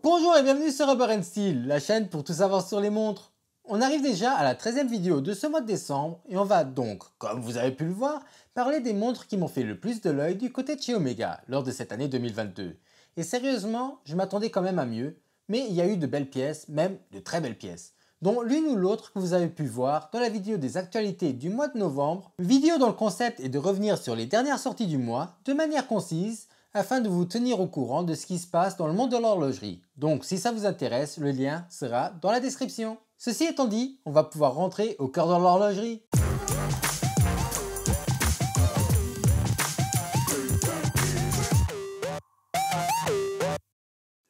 Bonjour et bienvenue sur Rubber & Steel, la chaîne pour tout savoir sur les montres. On arrive déjà à la 13e vidéo de ce mois de décembre et on va donc, comme vous avez pu le voir, parler des montres qui m'ont fait le plus de l'œil du côté de chez Omega lors de cette année 2022. Et sérieusement, je m'attendais quand même à mieux, mais il y a eu de belles pièces, même de très belles pièces, dont l'une ou l'autre que vous avez pu voir dans la vidéo des actualités du mois de novembre, vidéo dont le concept est de revenir sur les dernières sorties du mois de manière concise, afin de vous tenir au courant de ce qui se passe dans le monde de l'horlogerie. Donc si ça vous intéresse, le lien sera dans la description. Ceci étant dit, on va pouvoir rentrer au cœur de l'horlogerie.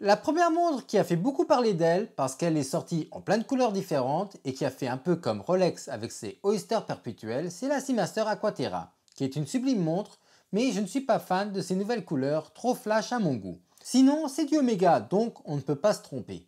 La première montre qui a fait beaucoup parler d'elle parce qu'elle est sortie en plein de couleurs différentes et qui a fait un peu comme Rolex avec ses Oyster perpétuels, c'est la Seamaster Aquaterra, qui est une sublime montre, mais je ne suis pas fan de ces nouvelles couleurs trop flash à mon goût. Sinon, c'est du Omega, donc on ne peut pas se tromper.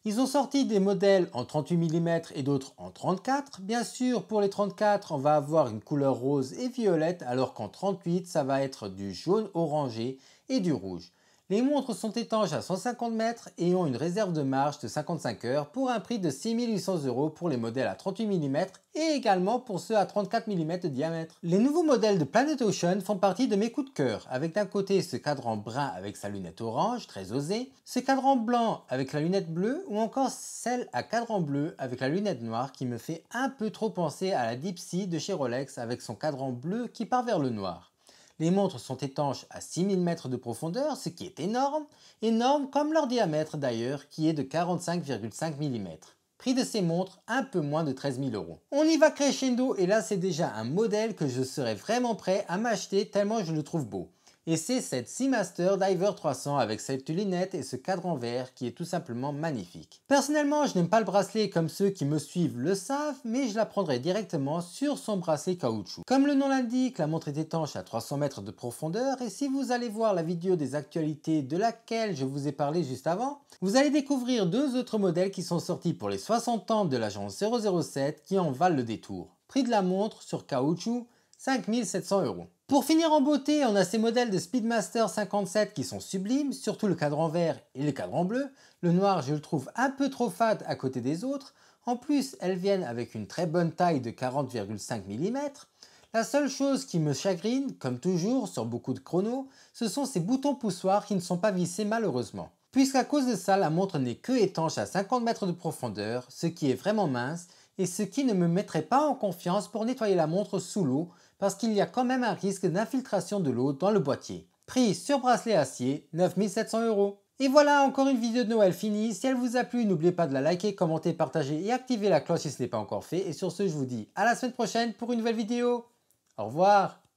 Ils ont sorti des modèles en 38 mm et d'autres en 34. Bien sûr, pour les 34, on va avoir une couleur rose et violette, alors qu'en 38, ça va être du jaune orangé et du rouge. Les montres sont étanches à 150 mètres et ont une réserve de marche de 55 heures pour un prix de 6 800 € pour les modèles à 38 mm et également pour ceux à 34 mm de diamètre. Les nouveaux modèles de Planet Ocean font partie de mes coups de cœur, avec d'un côté ce cadran brun avec sa lunette orange, très osé, ce cadran blanc avec la lunette bleue ou encore celle à cadran bleu avec la lunette noire qui me fait un peu trop penser à la Deep Sea de chez Rolex avec son cadran bleu qui part vers le noir. Les montres sont étanches à 6000 mètres de profondeur, ce qui est énorme comme leur diamètre d'ailleurs, qui est de 45,5 mm. Prix de ces montres, un peu moins de 13 000 €. On y va crescendo et là c'est déjà un modèle que je serais vraiment prêt à m'acheter tellement je le trouve beau. Et c'est cette Seamaster Diver 300 avec cette lunette et ce cadran vert qui est tout simplement magnifique. Personnellement, je n'aime pas le bracelet comme ceux qui me suivent le savent, mais je la prendrai directement sur son bracelet caoutchouc. Comme le nom l'indique, la montre est étanche à 300 mètres de profondeur et si vous allez voir la vidéo des actualités de laquelle je vous ai parlé juste avant, vous allez découvrir deux autres modèles qui sont sortis pour les 60 ans de l'agence 007 qui en valent le détour. Prix de la montre sur caoutchouc, 5 700 €. Pour finir en beauté, on a ces modèles de Speedmaster 57 qui sont sublimes, surtout le cadran vert et le cadran bleu. Le noir, je le trouve un peu trop fade à côté des autres. En plus, elles viennent avec une très bonne taille de 40,5 mm. La seule chose qui me chagrine, comme toujours sur beaucoup de chronos, ce sont ces boutons poussoirs qui ne sont pas vissés malheureusement. Puisqu'à cause de ça, la montre n'est que étanche à 50 mètres de profondeur, ce qui est vraiment mince, et ce qui ne me mettrait pas en confiance pour nettoyer la montre sous l'eau, parce qu'il y a quand même un risque d'infiltration de l'eau dans le boîtier. Prix sur bracelet acier, 9 700 €. Et voilà, encore une vidéo de Noël finie. Si elle vous a plu, n'oubliez pas de la liker, commenter, partager et activer la cloche si ce n'est pas encore fait. Et sur ce, je vous dis à la semaine prochaine pour une nouvelle vidéo. Au revoir.